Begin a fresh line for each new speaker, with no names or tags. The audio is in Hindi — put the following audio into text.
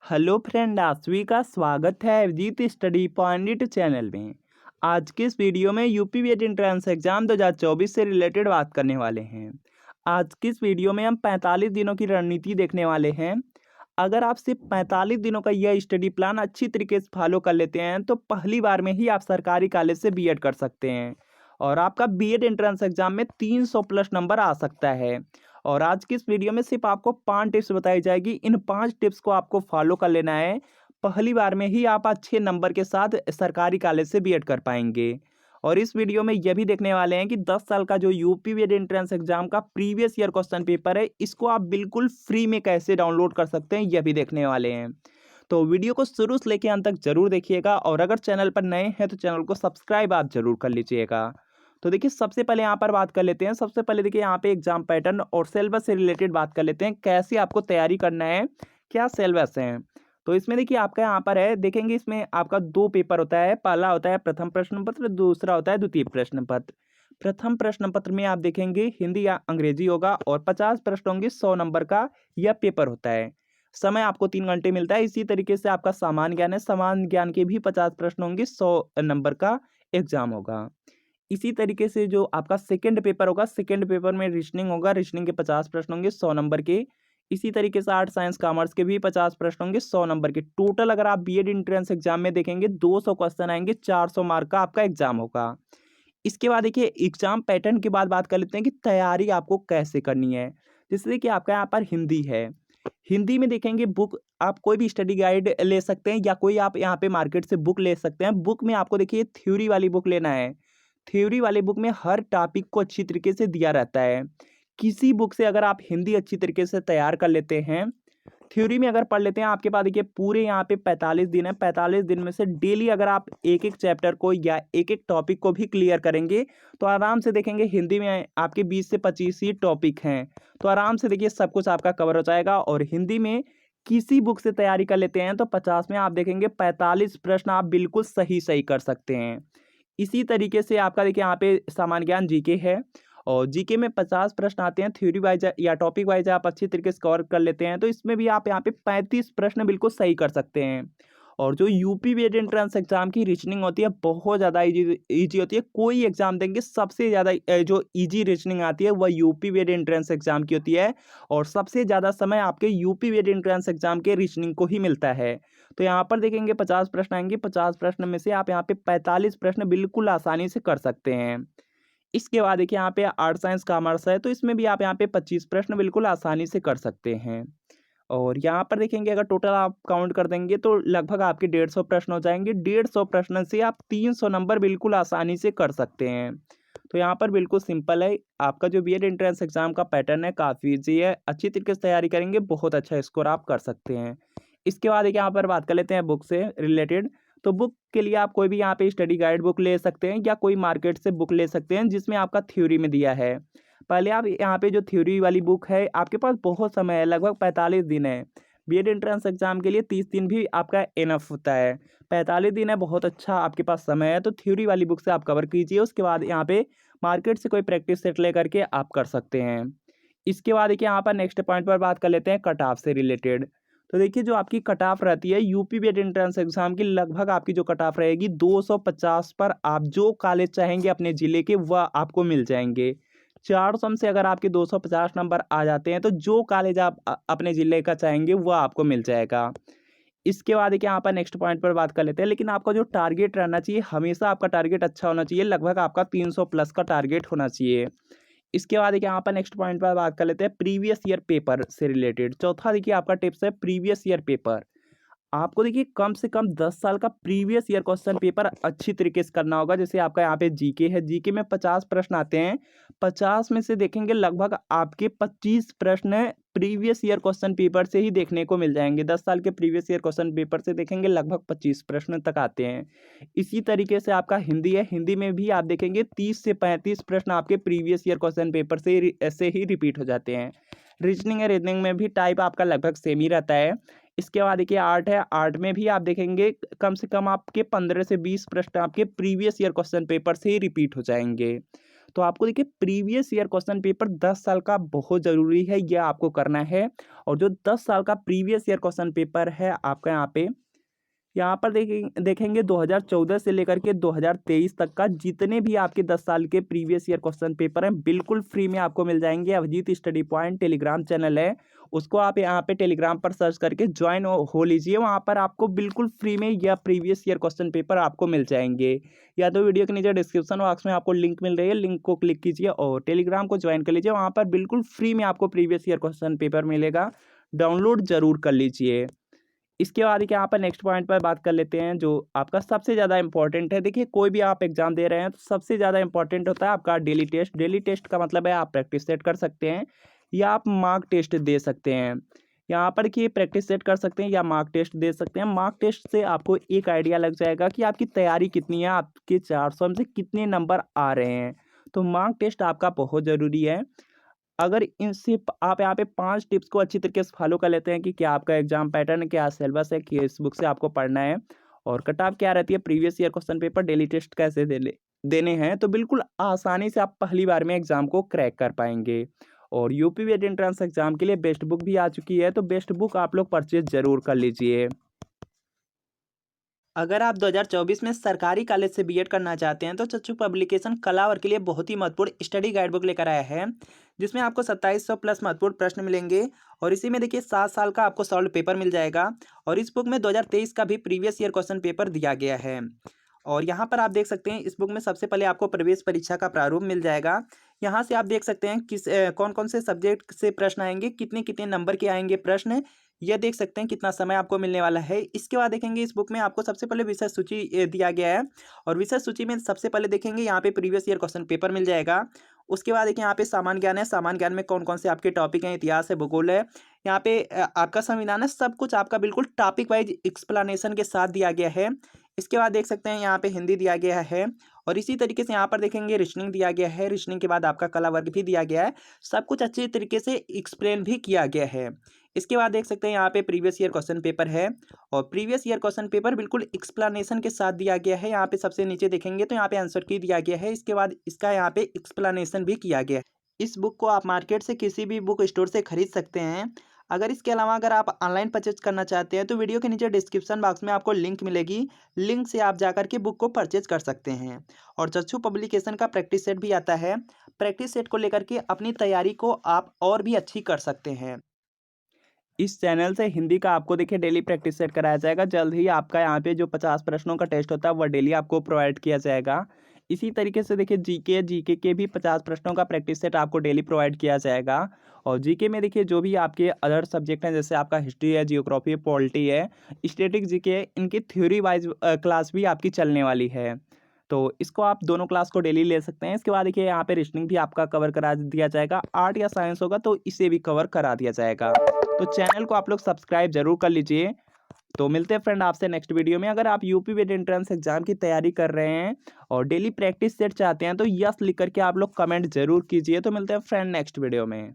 हेलो फ्रेंड, आप सभी का स्वागत है अभिजीत स्टडी पॉइंट चैनल में। आज के इस वीडियो में यूपी बीएड एंट्रेंस एग्जाम 2024 से रिलेटेड बात करने वाले हैं। आज की इस वीडियो में हम 45 दिनों की रणनीति देखने वाले हैं। अगर आप सिर्फ 45 दिनों का यह स्टडी प्लान अच्छी तरीके से फॉलो कर लेते हैं तो पहली बार में ही आप सरकारी कॉलेज से बीएड कर सकते हैं और आपका बीएड एंट्रेंस एग्जाम में 300 प्लस नंबर आ सकता है। और आज की इस वीडियो में सिर्फ आपको 5 टिप्स बताई जाएगी। इन 5 टिप्स को आपको फॉलो कर लेना है। पहली बार में ही आप अच्छे नंबर के साथ सरकारी कॉलेज से बीएड कर पाएंगे। और इस वीडियो में यह भी देखने वाले हैं कि 10 साल का जो यूपी बीएड एंट्रेंस एग्जाम का प्रीवियस ईयर क्वेश्चन पेपर है, इसको आप बिल्कुल फ्री में कैसे डाउनलोड कर सकते हैं, यह भी देखने वाले हैं। तो वीडियो को शुरू से लेकर अंत तक जरूर देखिएगा और अगर चैनल पर नए हैं तो चैनल को सब्सक्राइब आप जरूर कर लीजिएगा। तो देखिए, सबसे पहले यहाँ पर बात कर लेते हैं। सबसे पहले देखिए, यहाँ पे एग्जाम पैटर्न और सिलेबस से रिलेटेड बात कर लेते हैं, कैसे आपको तैयारी करना है, क्या सिलेबस है। तो इसमें देखिए आपका यहाँ पर है, देखेंगे इसमें आपका 2 पेपर होता है। पहला होता है प्रथम प्रश्न पत्र, दूसरा होता है द्वितीय प्रश्न पत्र। प्रथम प्रश्न पत्र में आप देखेंगे हिंदी या अंग्रेजी होगा और 50 प्रश्न होंगे, 100 नंबर का यह पेपर होता है। समय आपको 3 घंटे मिलता है। इसी तरीके से आपका सामान्य ज्ञान है, सामान्य ज्ञान के भी 50 प्रश्न होंगे, 100 नंबर का एग्जाम होगा। इसी तरीके से जो आपका सेकंड पेपर होगा, सेकंड पेपर में रीजनिंग होगा, रीजनिंग के 50 प्रश्न होंगे, 100 नंबर के। इसी तरीके से आर्ट साइंस कॉमर्स के भी 50 प्रश्न होंगे, 100 नंबर के। टोटल अगर आप बीएड एंट्रेंस एग्जाम में देखेंगे 200 क्वेश्चन आएंगे, 400 मार्क का आपका एग्जाम होगा। इसके बाद देखिए एग्जाम पैटर्न की बात कर लेते हैं कि तैयारी आपको कैसे करनी है। जैसे देखिए आपका यहाँ पर हिंदी है, हिंदी में देखेंगे बुक आप कोई भी स्टडी गाइड ले सकते हैं या कोई आप यहाँ पे मार्केट से बुक ले सकते हैं। बुक में आपको देखिए थ्योरी वाली बुक लेना है। थ्योरी वाली बुक में हर टॉपिक को अच्छी तरीके से दिया रहता है। किसी बुक से अगर आप हिंदी अच्छी तरीके से तैयार कर लेते हैं, थ्योरी में अगर पढ़ लेते हैं, आपके पास देखिए पूरे यहाँ पे 45 दिन है। 45 दिन में से डेली अगर आप एक एक चैप्टर को या एक एक टॉपिक को भी क्लियर करेंगे तो आराम से देखेंगे हिंदी में आपके 20 से 25 ही टॉपिक हैं। तो आराम से देखिए सब कुछ आपका कवर हो जाएगा। और हिंदी में किसी बुक से तैयारी कर लेते हैं तो 50 में आप देखेंगे 45 प्रश्न आप बिल्कुल सही सही कर सकते हैं। इसी तरीके से आपका देखिए यहाँ पे सामान्य ज्ञान जीके है और जीके में 50 प्रश्न आते हैं। थ्योरी वाइज या टॉपिक वाइज आप अच्छी तरीके से कवर कर लेते हैं तो इसमें भी आप यहाँ पे 35 प्रश्न बिल्कुल सही कर सकते हैं। और जो यूपी बीएड एंट्रेंस एग्जाम की रीजनिंग होती है बहुत ज़्यादा इजी होती है। कोई एग्जाम देंगे सबसे ज़्यादा जो इजी रीजनिंग आती है वह यूपी बीएड एंट्रेंस एग्जाम की होती है। और सबसे ज़्यादा समय आपके यूपी बीएड एंट्रेंस एग्जाम के रीजनिंग को ही मिलता है। तो यहाँ पर देखेंगे 50 प्रश्न आएंगे, 50 प्रश्न में से आप यहाँ पे 45 प्रश्न बिल्कुल आसानी से कर सकते हैं। इसके बाद देखिए यहाँ पे आर्ट साइंस कॉमर्स है तो इसमें भी आप यहाँ पे 25 प्रश्न बिल्कुल आसानी से कर सकते हैं। और यहाँ पर देखेंगे अगर टोटल आप काउंट कर देंगे तो लगभग आपके 150 प्रश्न हो जाएंगे। 150 प्रश्न से आप 300 नंबर बिल्कुल आसानी से कर सकते हैं। तो यहाँ पर बिल्कुल सिंपल है। आपका जो बीएड एंट्रेंस एग्जाम का पैटर्न है काफ़ी ईजी है। अच्छी तरीके से तैयारी करेंगे बहुत अच्छा स्कोर आप कर सकते हैं। इसके बाद एक यहाँ पर बात कर लेते हैं बुक से रिलेटेड। तो बुक के लिए आप कोई भी यहाँ पे स्टडी गाइड बुक ले सकते हैं या कोई मार्केट से बुक ले सकते हैं जिसमें आपका थ्योरी में दिया है। पहले आप यहाँ पे जो थ्योरी वाली बुक है आपके पास बहुत समय है, लगभग 45 दिन है। बीएड एंट्रेंस एग्जाम के लिए 30 दिन भी आपका इनफ होता है। 45 दिन है, बहुत अच्छा आपके पास समय है। तो थ्योरी वाली बुक से आप कवर कीजिए। उसके बाद यहाँ पे मार्केट से कोई प्रैक्टिस सेट ले करके आप कर सकते हैं। इसके बाद देखिए यहाँ पर नेक्स्ट पॉइंट पर बात कर लेते हैं कट ऑफ से रिलेटेड। तो देखिए जो आपकी कट ऑफ रहती है यूपी बीएड एंट्रेंस एग्जाम की, लगभग आपकी जो कट ऑफ रहेगी 250 पर आप जो कॉलेज चाहेंगे अपने ज़िले के वह आपको मिल जाएंगे। 400 में से अगर आपके 250 नंबर आ जाते हैं तो जो कॉलेज आप अपने ज़िले का चाहेंगे वह आपको मिल जाएगा। इसके बाद देखिए यहाँ पर नेक्स्ट पॉइंट पर बात कर लेते हैं। लेकिन आपका जो टारगेट रहना चाहिए, हमेशा आपका टारगेट अच्छा होना चाहिए। लगभग आपका 300 प्लस का टारगेट होना चाहिए। इसके बाद देखिए यहाँ पर नेक्स्ट पॉइंट पर बात कर लेते हैं प्रीवियस ईयर पेपर से रिलेटेड। चौथा देखिए आपका टिप्स है प्रीवियस ईयर पेपर। आपको देखिए कम से कम 10 साल का प्रीवियस ईयर क्वेश्चन पेपर अच्छी तरीके से करना होगा। जैसे आपका यहाँ पे जीके है, जीके में 50 प्रश्न आते हैं। 50 में से देखेंगे लगभग आपके 25 प्रश्न प्रीवियस ईयर क्वेश्चन पेपर से ही देखने को मिल जाएंगे। 10 साल के प्रीवियस ईयर क्वेश्चन पेपर से देखेंगे लगभग 25 प्रश्न तक आते हैं। इसी तरीके से आपका हिंदी है, हिंदी में भी आप देखेंगे 30 से 35 प्रश्न आपके प्रीवियस ईयर क्वेश्चन पेपर से ऐसे ही रिपीट हो जाते हैं। रीजनिंग है, रीजनिंग में भी टाइप आपका लगभग सेम ही रहता है। इसके बाद देखिए आर्ट है, आर्ट में भी आप देखेंगे कम से कम आपके 15 से 20 प्रश्न आपके प्रीवियस ईयर क्वेश्चन पेपर से ही रिपीट हो जाएंगे। तो आपको देखिए प्रीवियस ईयर क्वेश्चन पेपर 10 साल का बहुत ज़रूरी है, यह आपको करना है। और जो 10 साल का प्रीवियस ईयर क्वेश्चन पेपर है आपका यहाँ पर देखेंगे 2014 से लेकर के 2023 तक का जितने भी आपके 10 साल के प्रीवियस ईयर क्वेश्चन पेपर हैं बिल्कुल फ्री में आपको मिल जाएंगे। Abhijeet study point Telegram channel है, उसको आप यहाँ पे टेलीग्राम पर सर्च करके ज्वाइन हो लीजिए। वहाँ पर आपको बिल्कुल फ्री में यह प्रीवियस ईयर क्वेश्चन पेपर आपको मिल जाएंगे। या तो वीडियो के नीचे डिस्क्रिप्शन बॉक्स में आपको लिंक मिल रही है, लिंक को क्लिक कीजिए और टेलीग्राम को ज्वाइन कर लीजिए। वहाँ पर बिल्कुल फ्री में आपको प्रीवियस ईयर क्वेश्चन पेपर मिलेगा, डाउनलोड जरूर कर लीजिए। इसके बाद यहाँ पर नेक्स्ट पॉइंट पर बात कर लेते हैं जो आपका सबसे ज़्यादा इंपॉर्टेंट है। देखिए कोई भी आप एग्जाम दे रहे हैं तो सबसे ज़्यादा इंपॉर्टेंट होता है आपका डेली टेस्ट। डेली टेस्ट का मतलब है आप प्रैक्टिस सेट कर सकते हैं या आप मार्क टेस्ट दे सकते हैं। यहाँ पर कि प्रैक्टिस सेट कर सकते हैं या मार्क टेस्ट दे सकते हैं। मार्क टेस्ट से आपको एक आइडिया लग जाएगा कि आपकी तैयारी कितनी है, आपके 400 में से कितने नंबर आ रहे हैं। तो मार्क टेस्ट आपका बहुत ज़रूरी है। अगर इनसे आप यहाँ पे 5 टिप्स को अच्छी तरीके से फॉलो कर लेते हैं कि क्या आपका एग्जाम पैटर्न है, क्या सिलेबस है, किस बुक से आपको पढ़ना है और कट ऑफ क्या रहती है, previous year question paper, daily test कैसे देने हैं, तो बिल्कुल आसानी से आप पहली बार में एग्जाम को क्रैक कर पाएंगे। और यूपीवीएटी एंट्रेंस एग्जाम के लिए बेस्ट बुक भी आ चुकी है, तो बेस्ट बुक आप लोग परचेज जरूर कर लीजिए। अगर आप 2024 में सरकारी कॉलेज से बीएड करना चाहते हैं तो चच्चू पब्लिकेशन कला वर्ग के लिए बहुत ही महत्वपूर्ण स्टडी गाइड बुक लेकर आया है, जिसमें आपको 2700 प्लस महत्वपूर्ण प्रश्न मिलेंगे। और इसी में देखिए 7 साल का आपको सॉल्व पेपर मिल जाएगा। और इस बुक में 2023 का भी प्रीवियस ईयर क्वेश्चन पेपर दिया गया है। और यहाँ पर आप देख सकते हैं इस बुक में सबसे पहले आपको प्रवेश परीक्षा का प्रारूप मिल जाएगा। यहाँ से आप देख सकते हैं कौन कौन से सब्जेक्ट से प्रश्न आएंगे, कितने कितने नंबर के आएंगे प्रश्न, यह देख सकते हैं कितना समय आपको मिलने वाला है। इसके बाद देखेंगे इस बुक में आपको सबसे पहले विषय सूची दिया गया है। और विषय सूची में सबसे पहले देखेंगे यहाँ पे प्रीवियस ईयर क्वेश्चन पेपर मिल जाएगा। उसके बाद देखिए यहाँ पे सामान्य ज्ञान है, सामान्य ज्ञान में कौन कौन से आपके टॉपिक हैं, इतिहास है, भूगोल है, यहाँ पे आपका संविधान है, सब कुछ आपका बिल्कुल टॉपिक वाइज एक्सप्लेनेशन के साथ दिया गया है। इसके बाद देख सकते हैं यहाँ पे हिंदी दिया गया है। और इसी तरीके से यहाँ पर देखेंगे रीजनिंग दिया गया है। रीजनिंग के बाद आपका कला वर्ग भी दिया गया है। सब कुछ अच्छी तरीके से एक्सप्लेन भी किया गया है। इसके बाद देख सकते हैं यहाँ पे प्रीवियस ईयर क्वेश्चन पेपर है। और प्रीवियस ईयर क्वेश्चन पेपर बिल्कुल एक्सप्लेनेशन के साथ दिया गया है। यहाँ पे सबसे नीचे देखेंगे तो यहाँ पे आंसर की दिया गया है। इसके बाद इसका यहाँ पे एक्सप्लेनेशन भी किया गया है। इस बुक को आप मार्केट से किसी भी बुक स्टोर से खरीद सकते हैं। अगर इसके अलावा अगर आप ऑनलाइन परचेज करना चाहते हैं तो वीडियो के नीचे डिस्क्रिप्शन बॉक्स में आपको लिंक मिलेगी, लिंक से आप जाकर के बुक को परचेज कर सकते हैं। और चच्चू पब्लिकेशन का प्रैक्टिस सेट भी आता है। प्रैक्टिस सेट को लेकर के अपनी तैयारी को आप और भी अच्छी कर सकते हैं। इस चैनल से हिंदी का आपको देखिए डेली प्रैक्टिस सेट कराया जाएगा। जल्द ही आपका यहाँ पे जो 50 प्रश्नों का टेस्ट होता है वह डेली आपको प्रोवाइड किया जाएगा। इसी तरीके से देखिए जीके के भी 50 प्रश्नों का प्रैक्टिस सेट आपको डेली प्रोवाइड किया जाएगा। और जीके में देखिए जो भी आपके अदर सब्जेक्ट हैं जैसे आपका हिस्ट्री है, जियोग्राफी है, पॉलिटी है, स्टैटिक जीके है, इनकी थ्योरी वाइज क्लास भी आपकी चलने वाली है। तो इसको आप दोनों क्लास को डेली ले सकते हैं। इसके बाद देखिए यहाँ पे रीजनिंग भी आपका कवर करा दिया जाएगा। आर्ट या साइंस होगा तो इसे भी कवर करा दिया जाएगा। तो चैनल को आप लोग सब्सक्राइब जरूर कर लीजिए। तो मिलते हैं फ्रेंड आपसे नेक्स्ट वीडियो में। अगर आप यूपीवीएटी एंट्रेंस एग्जाम की तैयारी कर रहे हैं और डेली प्रैक्टिस सेट चाहते हैं तो यस लिख करके आप लोग कमेंट जरूर कीजिए। तो मिलते हैं फ्रेंड नेक्स्ट वीडियो में।